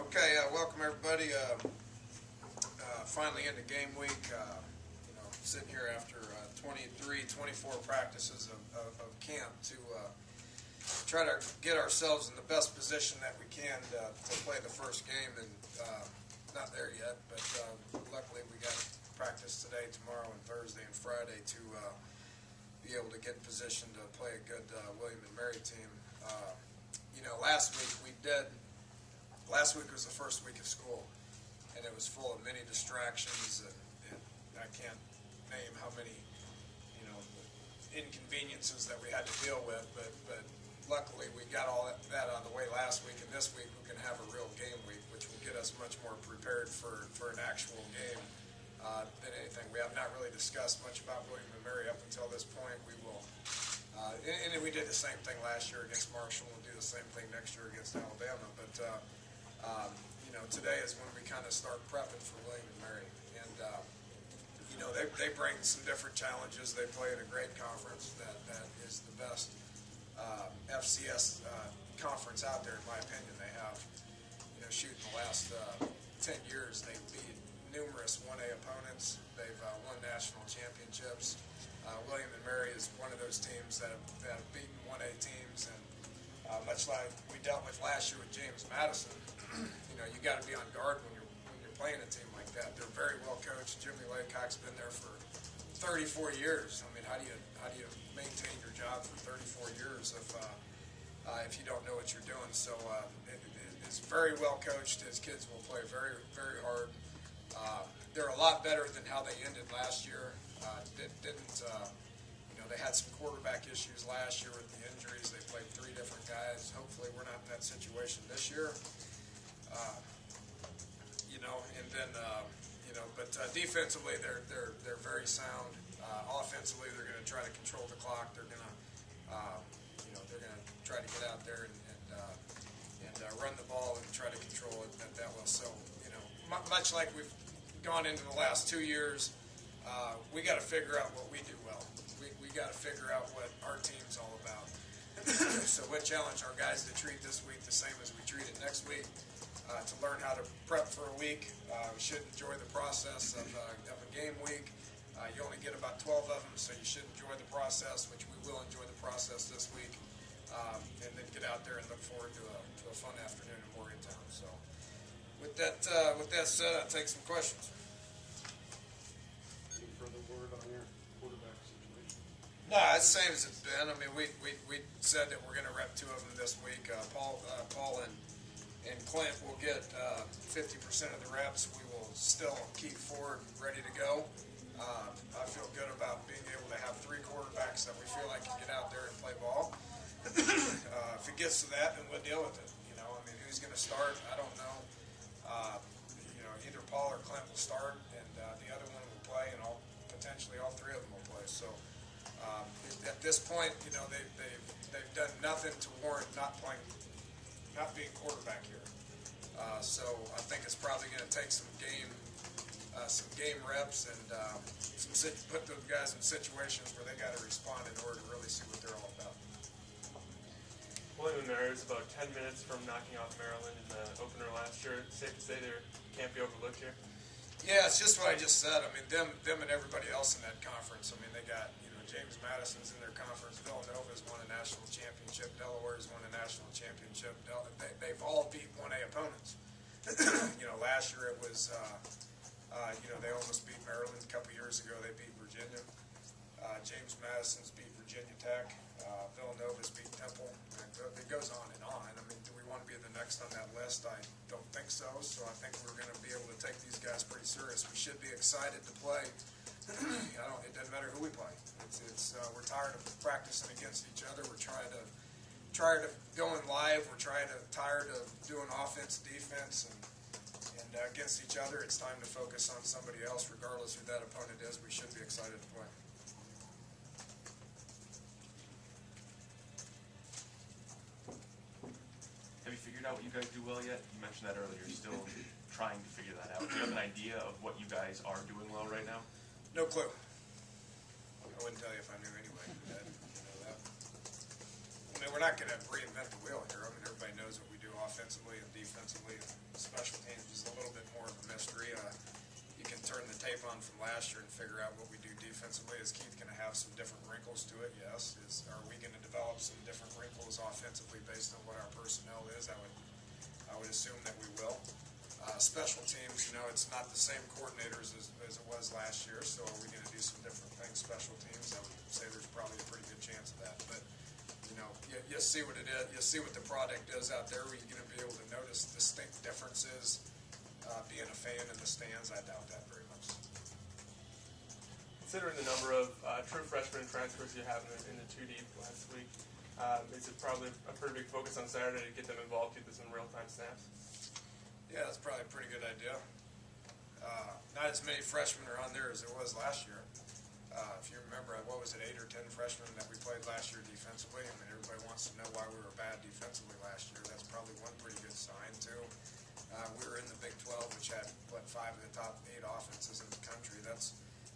Okay, welcome everybody. Finally into game week. Sitting here after 23, 24 practices of camp to try to get ourselves in the best position that we can to play the first game, and not there yet, but luckily we got practice today, tomorrow, and Thursday and Friday to be able to get in position to play a good William and Mary team. Last week was the first week of school, and it was full of many distractions, and I can't name how many, inconveniences that we had to deal with, but luckily we got all that out of the way last week, and this week we're going to have a real game week, which will get us much more prepared for an actual game than anything. We have not really discussed much about William and Mary up until this point. We will, and we did the same thing last year against Marshall. We'll do the same thing next year against Alabama, but today is when we kind of start prepping for William and Mary, and they bring some different challenges. They play in a great conference that is the best FCS conference out there, in my opinion. They have, shooting the last 10 years, they've beat numerous 1A opponents. They've won national championships. William and Mary is one of those teams that have beaten 1A teams, and much like we dealt with last year with James Madison, you got to be on guard when you're playing a team like that. They're very well coached. Jimmy Laycock's been there for 34 years. I mean, how do you maintain your job for 34 years if you don't know what you're doing? So it's very well coached. His kids will play very, very hard. They're a lot better than how they ended last year. They had some quarterback issues last year with the injuries. They played 3 different guys. Hopefully, we're not in that situation this year. But defensively, they're very sound. Offensively, they're going to try to control the clock. They're going to try to get out there and run the ball and try to control it that well. So, much like we've gone into the last 2 years, we got to figure out what we do well. We got to figure out what our team's all about. So we challenge our guys to treat this week the same as we treat it next week, to learn how to prep for a week. We should enjoy the process of a game week. You only get about 12 of them, so you should enjoy the process, which we will enjoy the process this week, and then get out there and look forward to a fun afternoon in Morgantown. So with that said, I'll take some questions. Any further word on your quarterback situation? No, it's the same as it's been. I mean, we said that we're going to rep 2 of them this week. Paul and Clint will get 50% of the reps. We will still keep Ford ready to go. I feel good about being able to have 3 quarterbacks that we feel like can get out there and play ball. If it gets to that, then we'll deal with it. Who's going to start? I don't know. Either Paul or Clint will start, and the other one will play, and potentially all 3 of them will play. So at this point, they've done nothing to warrant not being quarterback here. So I think it's probably going to take some game reps and put those guys in situations where they got to respond in order to really see what they're all about. William and Mary was about 10 minutes from knocking off Maryland in the opener last year. Safe to say they can't be overlooked here? Yeah, it's just what I just said. I mean, them and everybody else in that conference. I mean, they got, James Madison's in their conference. Villanova's won a national championship. Delaware's won a national championship. They've all beat 1A opponents. Last year it was, they almost beat Maryland. A couple years ago they beat Virginia. James Madison's beat Virginia Tech. Villanova's beat Temple. It goes on and on. I mean, do we want to be the next on that list? I don't think so. So I think we're going to be able to take these guys pretty serious. We should be excited to play. It doesn't matter who we play. We're tired of practicing against each other. We're tired of going live. We're tired of doing offense, defense, and against each other. It's time to focus on somebody else, regardless who that opponent is. We should be excited to play. Have you figured out what you guys do well yet? You mentioned that earlier. You're still trying to figure that out. Do you have an idea of what you guys are doing well right now? No clue. I wouldn't tell you if I knew anyway. We're not going to reinvent the wheel here. I mean, everybody knows what we do offensively and defensively. And special teams is a little bit more of a mystery. You can turn the tape on from last year and figure out what we do defensively. Is Keith going to have some different wrinkles to it? Yes. Are we going to develop some different wrinkles offensively based on what our personnel is? I would assume that we will. Special teams, it's not the same coordinators as it was last year, so are we going to do some different things, special teams? I would say there's probably a pretty good chance of that. But, you see what it is. You see what the product is out there. Are you going to be able to notice distinct differences being a fan in the stands? I doubt that very much. Considering the number of true freshman transfers you have in the 2D last week, is it probably a pretty big focus on Saturday to get them involved, get some real-time snaps? Yeah, that's probably a pretty good idea. Not as many freshmen are on there as there was last year. If you remember, what was it, 8 or 10 freshmen that we played last year defensively? I mean, everybody wants to know why we were bad defensively last year. That's probably one pretty good sign, too. We were in the Big 12, which had, 5 of the top 8 offenses in the country. That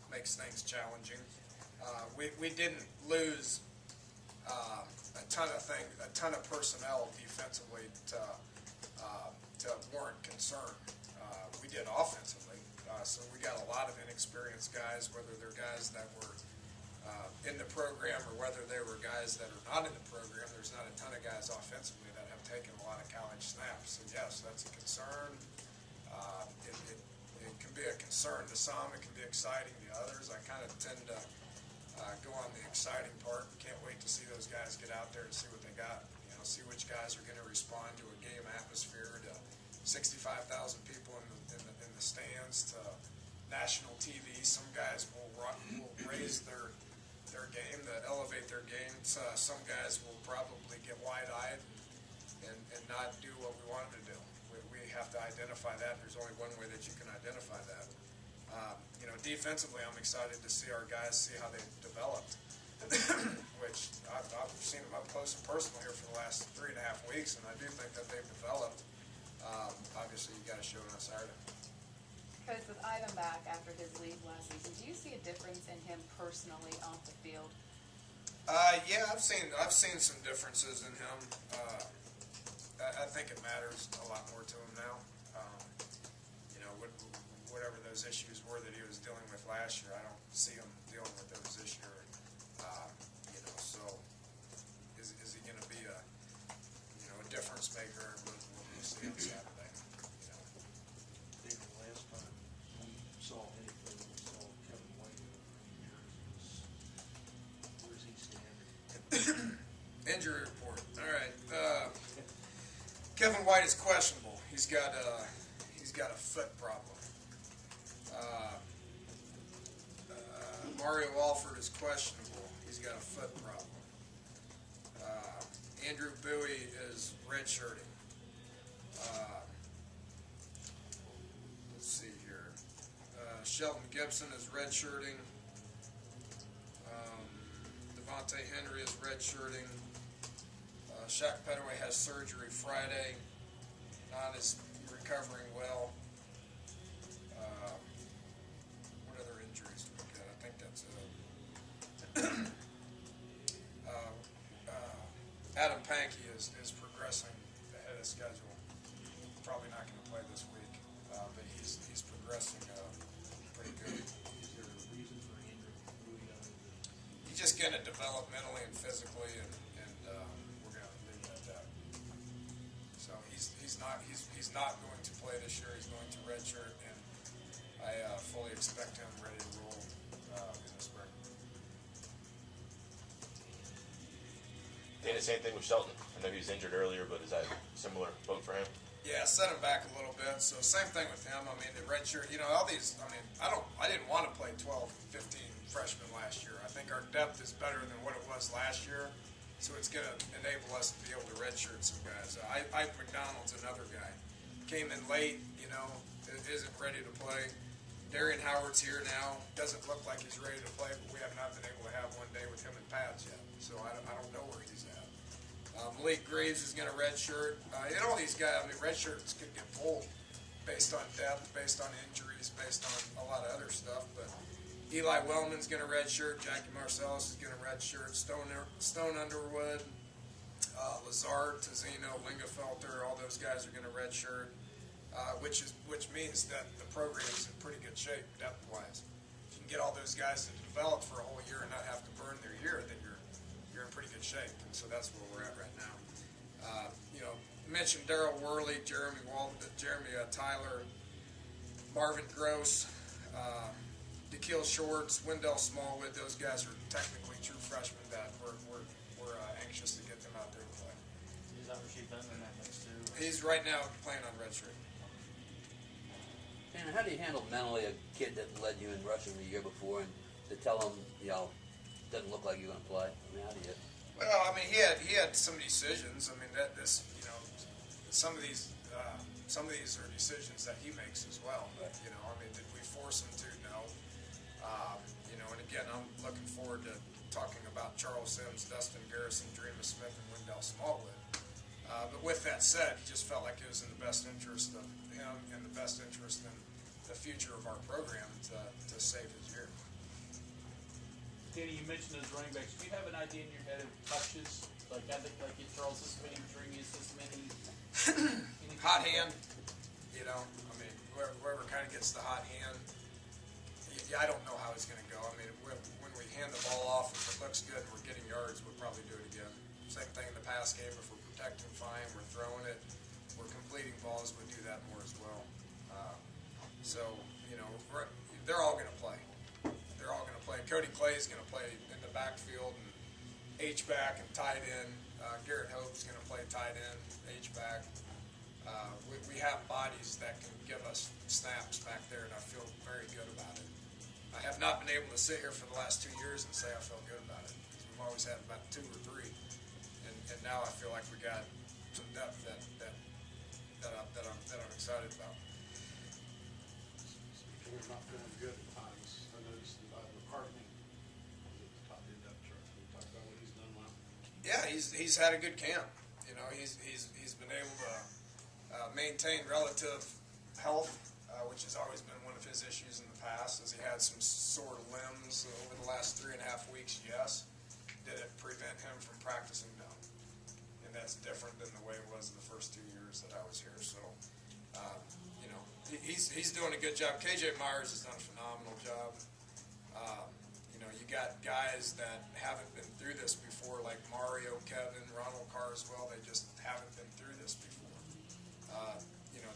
makes things challenging. We didn't lose a ton of personnel defensively to warrant concern. We did offensively, so we got a lot of inexperienced guys, whether they're guys that were in the program or whether they were guys that are not in the program. There's not a ton of guys offensively that have taken a lot of college snaps. So yes, that's a concern. It can be a concern to some. It can be exciting to others. I kind of tend to go on the exciting part. Can't wait to see those guys get out there and see what they got. See which guys are going to respond to a game atmosphere, to 65,000 people in the stands, to national TV. Some guys will raise their game, to elevate their game. Some guys will probably get wide-eyed and not do what we want them to do. We have to identify that. There's only one way that you can identify that. Defensively, I'm excited to see our guys, see how they've developed. Which I've seen them up close and personal here for the last 3.5 weeks, and I do think that they've developed. Obviously, you got to show it on Saturday. Coach, with Ivan back after his leave last season, do you see a difference in him personally off the field? Yeah, I've seen some differences in him. I think it matters a lot more to him now. Whatever those issues were that he was dealing with last year, I don't see him dealing with those this year. So is he going to be a difference maker? We'll see on Saturday. David, last time we saw anything, we saw Kevin White injuries. Where's he standing? Injury report. All right. Kevin White is questionable. He's got a foot problem. Mario Alford is questionable. He's got a foot problem. Andrew Bowie is redshirting. Let's see here. Shelton Gibson is redshirting. Devontae Henry is redshirting. Shaq Petaway has surgery Friday. Not is recovering well. What other injuries do we got? I think that's it. Adam Pankey is progressing ahead of schedule. Probably not going to play this week, but he's progressing pretty good. Is there a reason for Andrew? He's just going to develop mentally and physically, and we're going to leave it at that. So he's not going to play this year. He's going to redshirt, and I fully expect him ready to roll in the spring. Dana, same thing with Shelton. I know he was injured earlier, but is that a similar boat for him? Yeah, set him back a little bit. So same thing with him. I mean, the redshirt, all these, I didn't want to play 12, 15 freshmen last year. I think our depth is better than what it was last year. So it's going to enable us to be able to redshirt some guys. Ike McDonald's another guy. Came in late, isn't ready to play. Darian Howard's here now. Doesn't look like he's ready to play, but we have not been able to have one day with him in pads yet. So I don't know where he's at. Malik Graves is going to redshirt. All these guys, redshirts could get pulled based on depth, based on injuries, based on a lot of other stuff. But Eli Wellman's going to redshirt. Jackie Marcellus is going to redshirt. Stone Underwood. Lazard, Tizino, Lingafelter, all those guys are going to redshirt, which means that the program's in pretty good shape depth-wise. If you can get all those guys to develop for a whole year and not have to burn their year, then you're in pretty good shape. And so that's where we're at right now. Mentioned Darryl Worley, Jeremy Tyler, Marvin Gross, DeKeel Shorts, Wendell Smallwood. Those guys are technically true freshmen that we're anxious to get them out there to play. Is that Rasheed Benton in that mix too? He's right now playing on redshirt. And how do you handle mentally a kid that led you in rushing the year before and to tell him, doesn't look like you're going to play? I mean, how do you? Well, I mean, he had some decisions. I mean, some of these are decisions that he makes as well. Right. I mean, did we force him to? No. And again, I'm looking forward to talking about Charles Sims, Dustin Garrison, Dreamer Smith, and Wendell Smallwood. But with that said, he just felt like it was in the best interest of him and the best interest in the future of our program to save his year. Danny, you mentioned those running backs. Do you have an idea in your head of touches? Like, I think, if Charles this many, Dreamies this many. Hot hand, I mean, whoever kind of gets the hot hand, I don't know how it's going to go. I mean, when we hand the ball off, if it looks good and we're getting yards, we'll probably do it again. Same thing in the pass game. If we're protecting fine, we're throwing it, we're completing balls, we'll do that more as well. They're all going to play. They're all going to play. Cody Clay is going to play in the backfield and H-back and tight end. Garrett Hope's going to play tight end, H-back. We have bodies that can give us snaps back there, and I feel very good about it. I have not been able to sit here for the last 2 years and say I feel good about it. We've always had about 2 or 3, and now I feel like we got some depth that I'm excited about. We're not feeling good at times. I noticed McCartney was at the top of the depth chart. Can we talk about what he's done well? Yeah, he's had a good camp. He's been able to maintain relative health, which has always been one of his issues in the past, as he had some sore limbs over the last 3.5 weeks. Yes, did it prevent him from practicing? No, and that's different than the way it was in the first 2 years that I was here. So, he's doing a good job. KJ Myers has done a phenomenal job. You got guys that haven't been through this before, like Mario, Kevin, Ronald Carswell. They just haven't been through this before.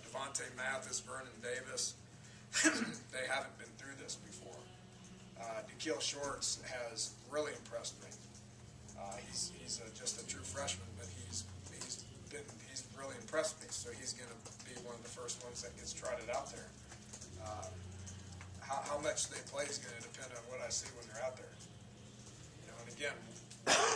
Devontae Mathis, Vernon Davis, they haven't been through this before. DeKeel Shorts has really impressed me. He's just a true freshman, but he's really impressed me. So he's going to be one of the first ones that gets trotted out there. How much they play is going to depend on what I see when they're out there. And again,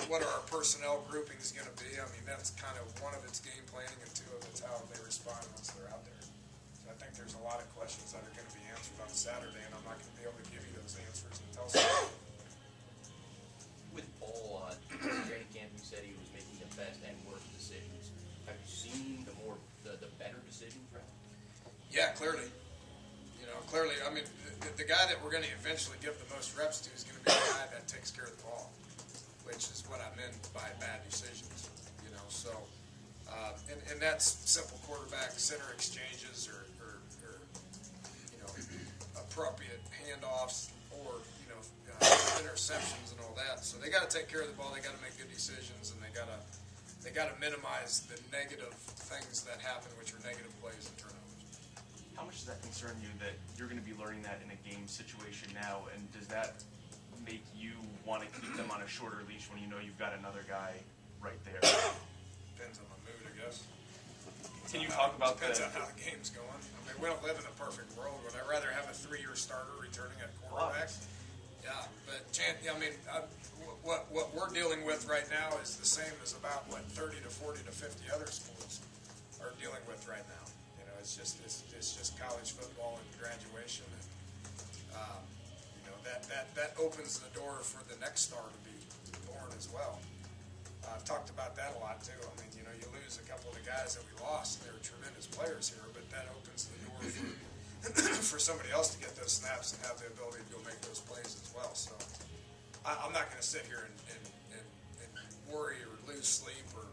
what are our personnel groupings going to be? I mean, that's kind of one of its game planning, and 2 of it's how they respond once they're out there. So I think there's a lot of questions that are going to be answered on Saturday, and I'm not going to be able to give you those answers until Saturday. With Paul, training camp, you said he was making the best and worst decisions. Have you seen the better decision from him? Yeah, clearly. Clearly, I mean, the guy that we're going to eventually give the most reps to is going to be the guy that takes care of the ball, which is what I meant by bad decisions. So, and that's simple quarterback center exchanges or appropriate handoffs or interceptions and all that. So they got to take care of the ball. They got to make good decisions, and they got to minimize the negative things that happen, which are negative plays and turnovers. How much does that concern you that you're going to be learning that in a game situation now, and does that make you want to keep them on a shorter leash when you know you've got another guy right there? Depends on the mood, I guess. Can you talk about Depends on how the game's going. I mean, we don't live in a perfect world. Would I rather have a 3-year starter returning at quarterback? Yeah, but what we're dealing with right now is the same as about what 30 to 40 to 50 other schools are dealing with right now. It's just college football and graduation, and that opens the door for the next star to be born as well. I've talked about that a lot too. I mean, you lose a couple of the guys that we lost. They were tremendous players here, but that opens the door for somebody else to get those snaps and have the ability to go make those plays as well. So I'm not going to sit here and worry or lose sleep or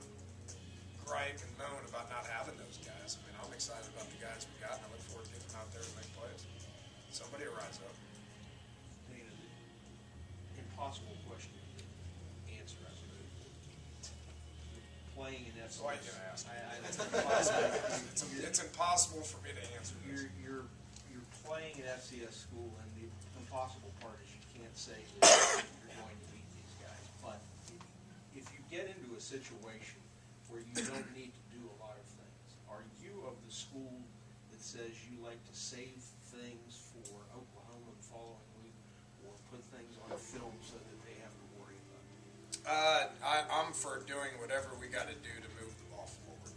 gripe and moan about not having those guys. I mean, I'm excited about the guys we got, and I look forward to getting them out there and make plays. Somebody will rise up. Dana, the impossible question to answer, I suppose. Playing in FCS. Why are you gonna ask? It's impossible. It's impossible for me to answer this. You're playing at FCS school, and the impossible part is you can't say that you're going to beat these guys. But if you get into a situation where you don't need to do a lot of things, are you of the school that says you like to save things for Oklahoma the following week, or put things on film so that they have to worry about it? I'm for doing whatever we got to do to move the ball forward.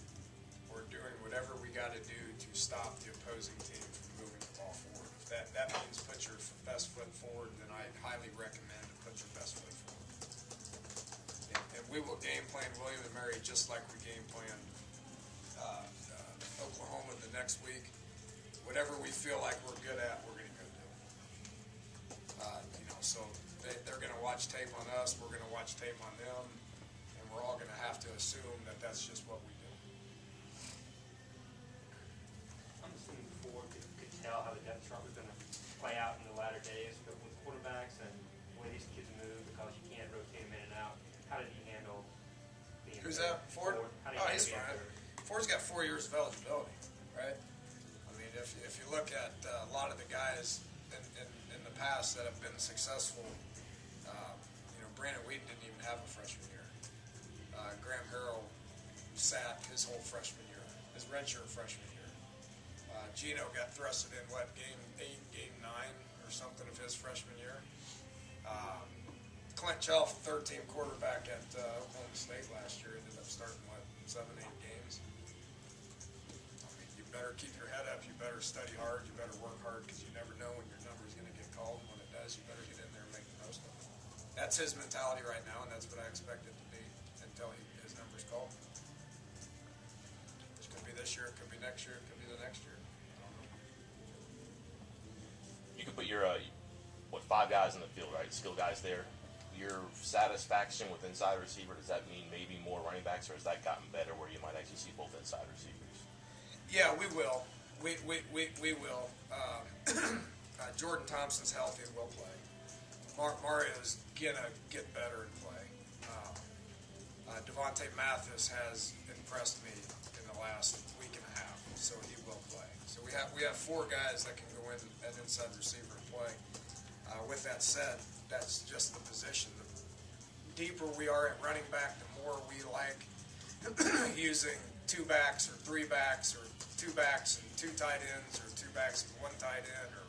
We're doing whatever we got to do to stop the opposing team from moving the ball forward. If that means put your best foot forward, then I highly recommend to put your best foot forward. And we will game plan William and Mary just like we game planned Oklahoma the next week. Whatever we feel like we're good at, we're going to go do. So they're going to watch tape on us, we're going to watch tape on them, and we're all going to have to assume that that's just what we do. I'm assuming before could tell how the depth chart was going to play out in the latter days with quarterbacks and the way these kids move because you can't rotate them in and out. How did he handle being Who's that? Ford? How did he Oh, handle he's being fine. third? Ford's got 4 years of eligibility, right? I mean, if you look at a lot of the guys in the past that have been successful, Brandon Wheaton didn't even have a freshman year. Graham Harrell sat his whole freshman year, his redshirt freshman year. Gino got thrusted in, game 8, game 9 or something of his freshman year. Clint Chelf, third-team quarterback at Oklahoma State last year, ended up starting, 7, 8 games. I mean, you better keep your head up, you better study hard, you better work hard, because you never know when your number is going to get called, and when it does, you better get in there and make the most of it. That's his mentality right now, and that's what I expect it to be until his number's called. Which could be this year, it could be next year, it could be the next year. I don't know. You could put your 5 guys in the field, right? Skill guys there. Your satisfaction with inside receiver, does that mean maybe more running backs, or has that gotten better where you might actually see both inside receivers? Yeah, we will. We will. Jordan Thompson's healthy and will play. Mario's gonna get better and play. Devontae Mathis has impressed me in the last week and a half, so he will play. So we have 4 guys that can go in at inside receiver and play. With that said, that's just the position. The deeper we are at running back, the more we like using 2 backs or 3 backs or 2 backs and 2 tight ends or 2 backs and 1 tight end or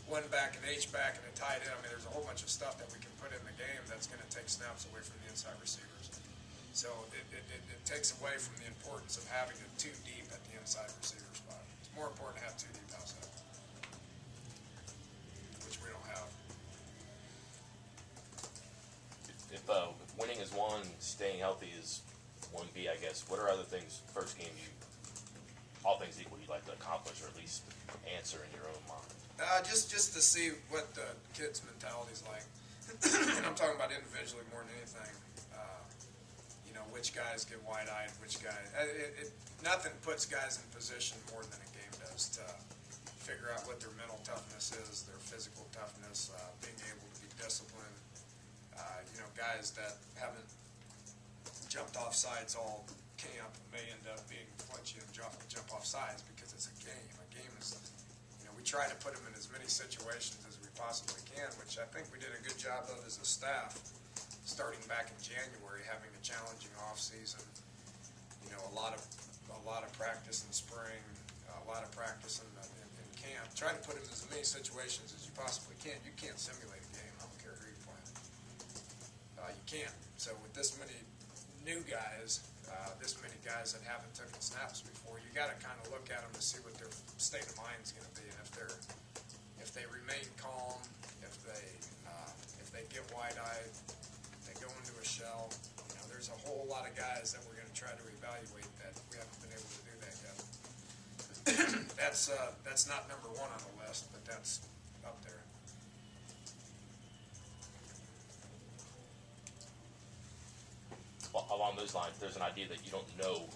1 back and H-back and a tight end. I mean, there's a whole bunch of stuff that we can put in the game that's going to take snaps away from the inside receivers. So it takes away from the importance of having it 2 deep at the inside receiver spot. It's more important to have 2 deep outside, which we don't have. If winning is 1, staying healthy is 1B, I guess, what are other things, first game, all things equal, you'd like to accomplish or at least answer in your own mind? Just to see what the kids' mentality is like. And I'm talking about individually more than anything. Which guys get wide-eyed, which guys. Nothing puts guys in position more than a game does to figure out what their mental toughness is, their physical toughness, being able to be disciplined. Guys that haven't jumped off sides all camp may end up being flinchy and jump off sides because it's a game. A game is, we try to put them in as many situations as we possibly can, which I think we did a good job of as a staff, starting back in January, having a challenging off season. A lot of practice in the spring, a lot of practice in camp. Try to put them in as many situations as you possibly can. You can't simulate a game. I don't care who you're playing. You can't. So with this many new guys, this many guys that haven't taken snaps before, you got to kind of look at them to see what their state of mind is going to be, and if they remain calm, if they get wide-eyed, if they go into a shell. There's a whole lot of guys that we're going to try to evaluate that we haven't been able to do that yet. That's not number 1 on the list, but that's up there. Well, along those lines, there's an idea that you don't know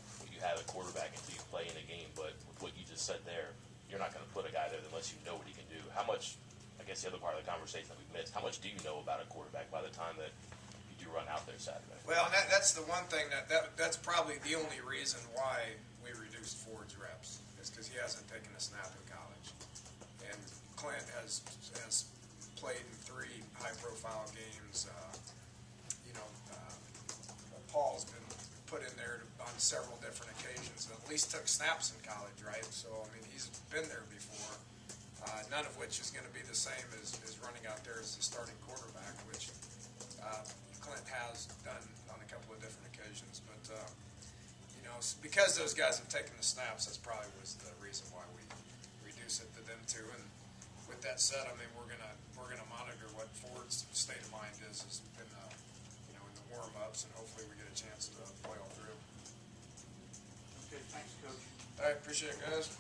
have a quarterback until you play in a game, but with what you just said there, you're not going to put a guy there unless you know what he can do. How much, I guess the other part of the conversation that we've missed, how much do you know about a quarterback by the time that you do run out there Saturday? Well, that's the one thing that's probably the only reason why we reduced Ford's reps, is because he hasn't taken a snap in college. And Clint has played in 3 high-profile games. Paul's been put in there on several different occasions, and at least took snaps in college, right? So, I mean, he's been there before, none of which is going to be the same as running out there as the starting quarterback, which Clint has done on a couple of different occasions. But, because those guys have taken the snaps, that's probably was the reason why we reduce it to them too. And with that said, I mean, we're gonna monitor what Ford's state of mind is in the warm-ups, and hopefully we get a chance to play all through. Okay, thanks, Coach. All right, appreciate it, guys.